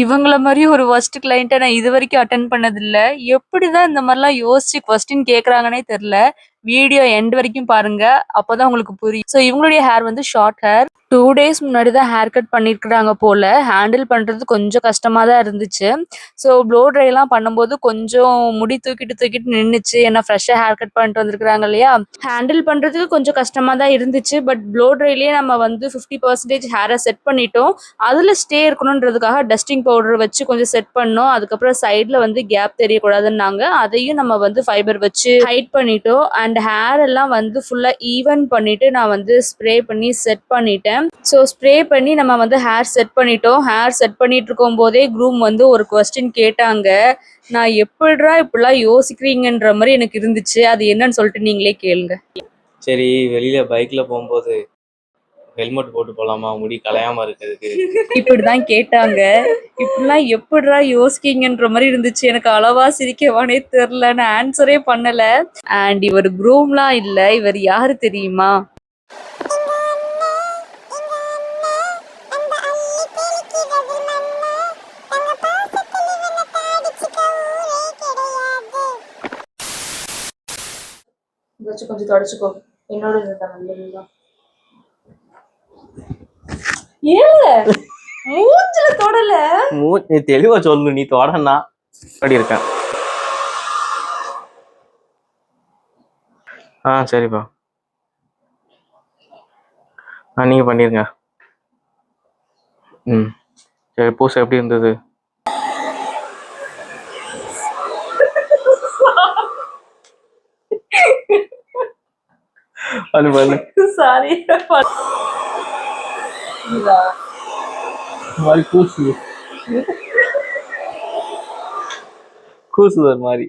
இவங்கள மாரி ஒரு வொர்ஸ்ட் கிளையண்ட்ட நான் இதுவரைக்கும் அட்டெண்ட் பண்ணதில்ல. எப்படிதான் இந்த மாரிலாம் யோசிச்சு கொஸ்டின் கேட்கறாங்கன்னே தெரியல. வீடியோ எண்ட் வரைக்கும் பாருங்க. அப்பதான் உங்களுக்கு புரியும். ஸோ இவங்களுடைய ஹேர் வந்து ஷார்ட் ஹேர். 2 டேஸ் முன்னாடி தான் ஹேர் கட் பண்ணியிருக்கிறாங்க போல. ஹேண்டில் பண்றது கொஞ்சம் கஷ்டமா தான் இருந்துச்சு. ஸோ ப்ளோ ட்ரைலாம் பண்ணும்போது கொஞ்சம் முடி தூக்கிட்டு தூக்கிட்டு நின்னுச்சு. ஏன்னா ஃப்ரெஷ்ஷா ஹேர் கட் பண்ணிட்டு வந்திருக்கிறாங்க இல்லையா? ஹேண்டில் பண்றதுக்கு கொஞ்சம் கஷ்டமா தான் இருந்துச்சு. பட் ப்ளோ ட்ரைலயே நம்ம வந்து 50% ஹேர செட் பண்ணிட்டோம். அதுல ஸ்டே இருக்கணுன்றதுக்காக டஸ்டிங் பவுடர் வச்சு கொஞ்சம் செட் பண்ணோம். அதுக்கப்புறம் சைட்ல வந்து கேப் தெரியக்கூடாதுன்னாங்க. அதையும் நம்ம வந்து ஃபைபர் வச்சு ஹைட் பண்ணிட்டோம். அண்ட் ஹேர் எல்லாம் வந்து ஃபுல்லா ஈவன் பண்ணிட்டு நான் வந்து ஸ்ப்ரே பண்ணி செட் பண்ணிட்டேன். ஸோ ஸ்ப்ரே பண்ணி நம்ம வந்து ஹேர் செட் பண்ணிட்டோம். ஹேர் செட் பண்ணிட்டு இருக்கும் போதே க்ரூம் வந்து ஒரு கொஸ்டின் கேட்டாங்க. நான் எப்படிடா இப்படிலாம் யோசிக்கிறீங்கன்ற மாதிரி எனக்கு இருந்துச்சு. அது என்னன்னு சொல்லிட்டு நீங்களே கேளுங்க. சரி, வெளியில பைக்ல போகும்போது ஹெல்மெட் போட்டு போலாமா, முடி கலையாம இருக்கிறதுக்கு? இப்படிதான் கேட்டாங்க. இப்படிலாம் எப்படிடா யோசிக்கீங்கன்ற மாதிரி இருந்துச்சு. எனக்கு அளவா சிரிக்கவானே தெரியல. நான் ஆன்சரே பண்ணல. அண்ட் இவர் க்ரூம்லாம் இல்ல. இவர் யாரு தெரியுமா? கொஞ்சம் தொடச்சுக்கோ. என்னோட மூஞ்சில தொடல. நீ தெளிவா சொல்லு. நீ தொடனா அப்படி இருக்கேன். சரிப்பா. நீங்க பண்ணிருங்க. சரி, பூசை எப்படி இருந்தது? பண்ணு. சாரி. மாதிரி கூசுது ஒரு மாதிரி.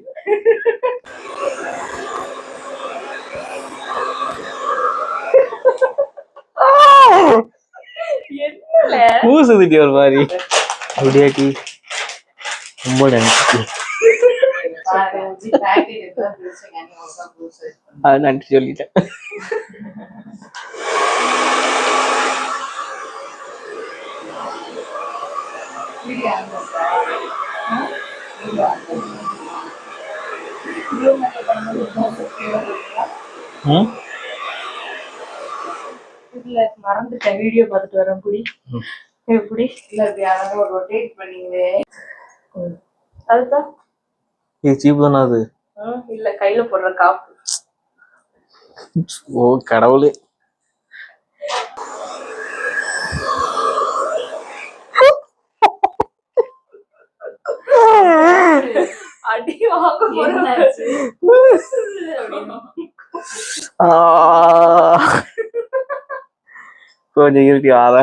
கூசுதுட்டி ஒரு மாதிரி. அப்படியாட்டி ரொம்ப நன்றி. அது நன்றி சொல்லிட்டேன். மறந்துட்டேன். வீடியோ பார்த்துட்டு வரேன். குடி எப்படி இல்ல ஒரு ரொட்டேட் பண்ணீங்களே. அதுதான் இது சீப் தானே அது? இல்ல, கையில போடுற காப்பு. ஓ கடவுளே. அடி வாங்க கொஞ்சம் இருட்டி ஆற.